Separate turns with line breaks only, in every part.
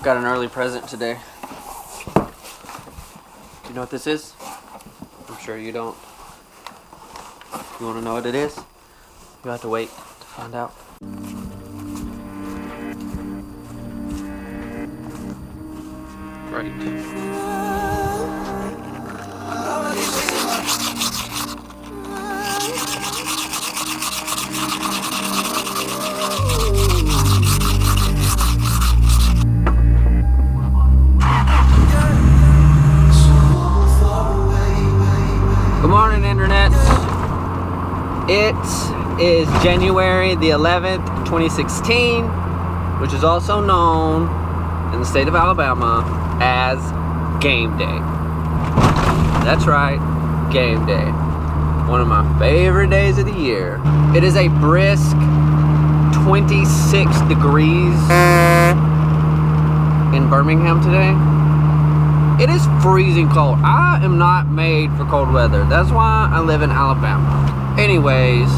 Got an early present today. Do you know what this is? I'm sure you don't. You want to know what it is? You have to wait to find out. Right. Good morning, Internet. It is January the 11th, 2016, which is also known in the state of Alabama as Game Day. That's right, Game Day. One of my favorite days of the year. It is a brisk 26 degrees in Birmingham today. It is freezing cold. I am not made for cold weather. That's why I live in Alabama. Anyways,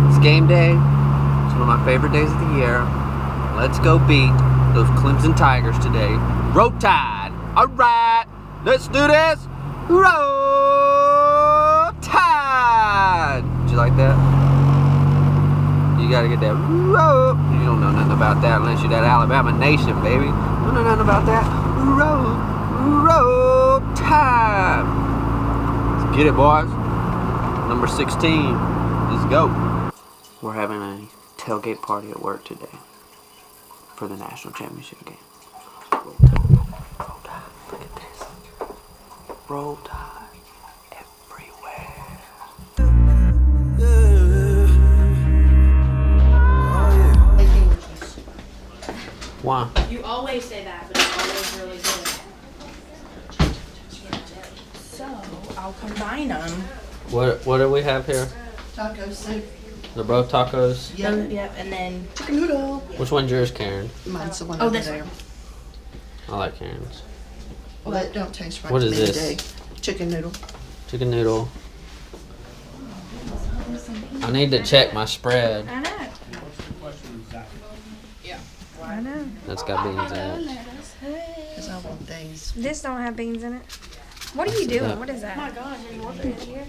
it's game day. It's one of my favorite days of the year. Let's go beat those Clemson Tigers today. Roll Tide. All right, let's do this. Roll Tide. Did you like that? You gotta get that. Roll. You don't know nothing about that unless you're that Alabama nation, baby. You don't know nothing about that. Roll Tide. Get it, boys. Number 16. Let's go. We're having a tailgate party at work today for the national championship game. Roll Tide. Roll Tide. Look at this. Roll Tide everywhere. Why?
You always say that, but it's always really good. So, I'll combine them.
What do we have here?
Taco soup.
They're both tacos?
Yep, and then
Chicken noodle.
Which one's yours, Karen?
Mine's the one
Oh,
over
this
there.
one.
I like Karen's.
Well, that don't taste right
What
to
is
me
this?
today. Chicken noodle.
Chicken noodle. I need to check my spread.
I know. I know.
That's got beans in it.
Because I want these.
This don't have beans in it. What are you doing?
that?
What is that?
Oh my gosh, are you working in here?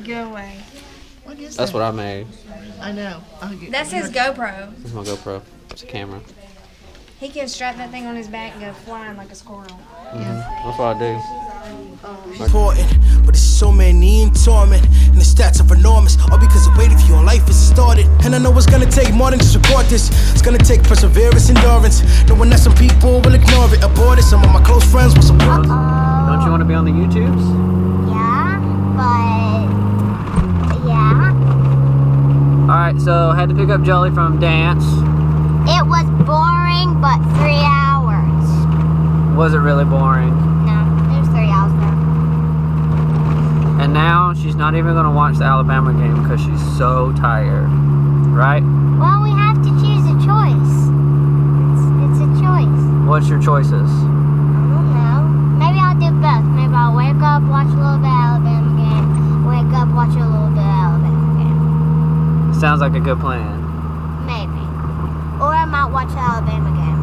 Go away.
What is
That's
that?
what I made.
I know.
That's his GoPro.
This is my GoPro. It's a camera.
He can strap that thing on his back and go flying like a squirrel.
That's what I do.
Important, but it's so many in torment, and the stats are enormous. All because the weight of your life is started. And I know it's gonna take more than just record this. It's gonna take perseverance, endurance. Knowing that some people will ignore it, abort it. Some of my close friends will support it.
Don't you want to be on the YouTubes?
Yeah, but yeah.
Alright, so I had to pick up Jolly from dance.
It was boring, but 3 hours.
Was it really boring?
No, there's 3 hours there.
And now she's not even going to watch the Alabama game because she's so tired. Right?
Well, we have to choose a choice. It's a choice.
What's your choices?
I don't know. Maybe I'll do both. Maybe I'll wake up, watch a little bit of Alabama game. Wake up, watch a little bit of Alabama game.
Sounds like a good plan.
Maybe. Or I might watch the Alabama game.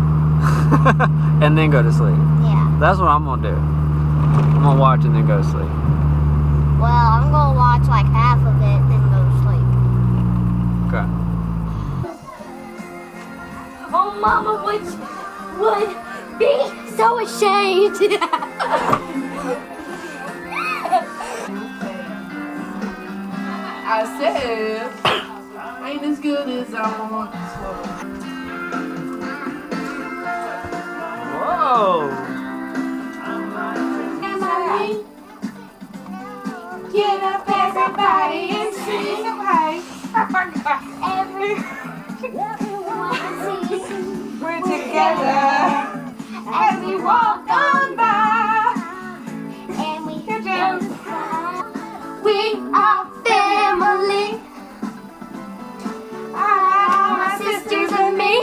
And then go to sleep.
Yeah.
That's what I'm going to do. I'm going to watch and then go to sleep.
Well, I'm going to watch like half of it, then go to sleep.
Okay.
Oh, Mama would be so ashamed.
I said, ain't as good as I want this one.
Whoa!
Get up, everybody, and sing. Everyone
We're together as we walk on by.
and we we are family. My sisters and me.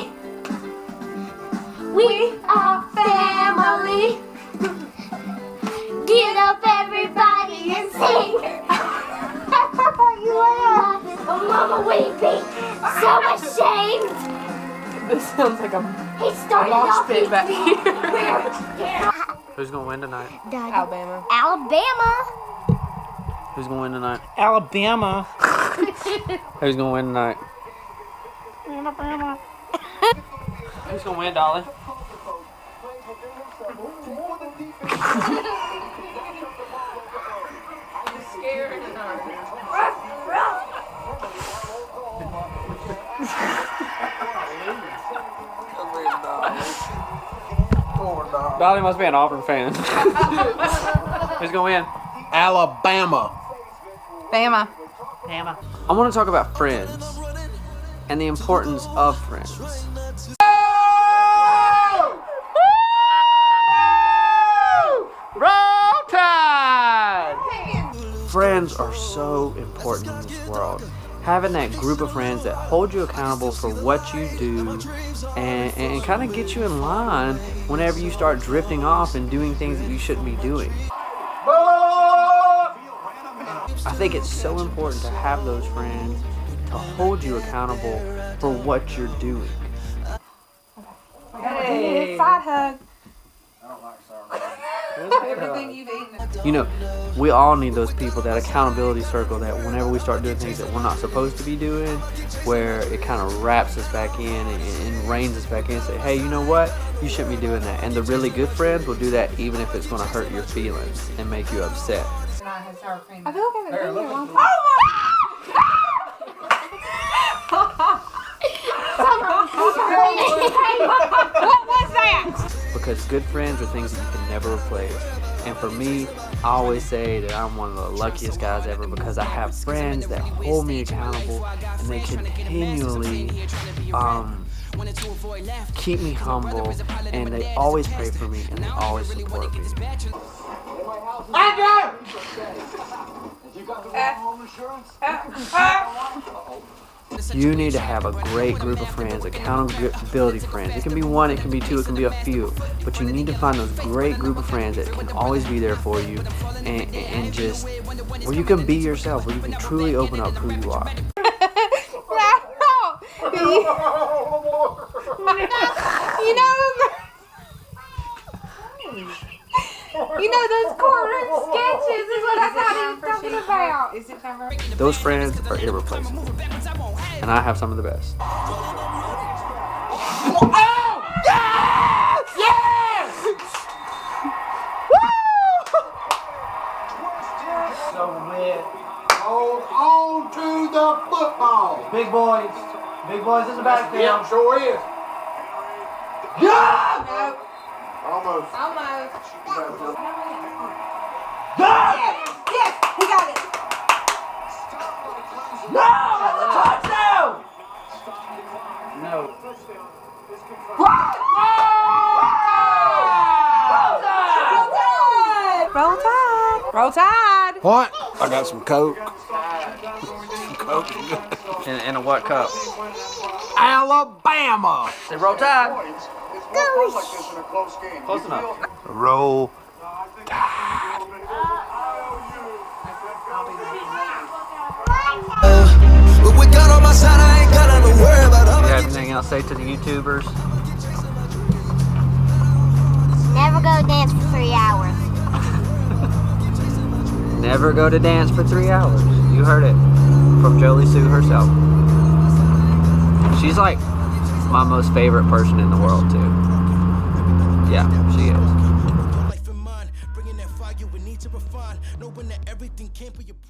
We are family. Get up, everybody, and sing. You are. Oh, Mama, we be so ashamed.
This sounds like a
He started
mosh
off
pit back here.
Who's gonna win tonight?
Alabama.
Alabama.
Who's gonna win tonight?
Alabama.
Who's gonna win tonight?
Alabama.
Who's gonna win, Dolly? Dolly must be an Auburn fan. Who's gonna win?
Alabama.
Bama.
Bama.
I want to talk about friends and the importance of friends. Roll Tide! Friends are so important in this world. Having that group of friends that hold you accountable for what you do and kind of get you in line whenever you start drifting off and doing things that you shouldn't be doing. I think it's so important to have those friends to hold you accountable for what you're doing.
Hey. Side hug. Everything you've eaten.
You know, we all need those people, that accountability circle, that whenever we start doing things that we're not supposed to be doing, where it kind of wraps us back in and reins us back in and say, hey, you know what? You shouldn't be doing that. And the really good friends will do that even if it's going to hurt your feelings and make you upset.
I feel like I haven't been here a long time. What was that?
Because good friends are things that you can never replace. And for me, I always say that I'm one of the luckiest guys ever because I have friends that hold me accountable and they continually keep me humble, and they always pray for me and they always support me. You need to have a great group of friends, accountability friends. It can be one, it can be two, it can be a few. But you need to find those great group of friends that can always be there for you and just where you can be yourself, where you can truly open up who you are.
You know those courtroom sketches is what I thought he was talking about. Is it time for...
Those friends are irreplaceable. And I have some of the best.
So weird.
Hold on to the football.
Big boys. Big boys in the backfield.
Yeah, sure is.
No.
Almost.
Almost.
Yes!
Yes, he got it.
No! That's a touchdown!
No.
Roll Tide. Roll Tide.
What? I got some Coke.
In a what cup?
Alabama.
Say Roll Tide. Close enough.
Roll.
With God on my side, I ain't got nothing to worry about.
Do you have anything else to say to the YouTubers?
Never go dance for 3 hours.
Never go to dance for 3 hours. You heard it from Jolie Sue herself. She's like my most favorite person in the world too. Yeah, she is.
Life in mind, bringing that fire we need to refine, knowing that everything can't be approved.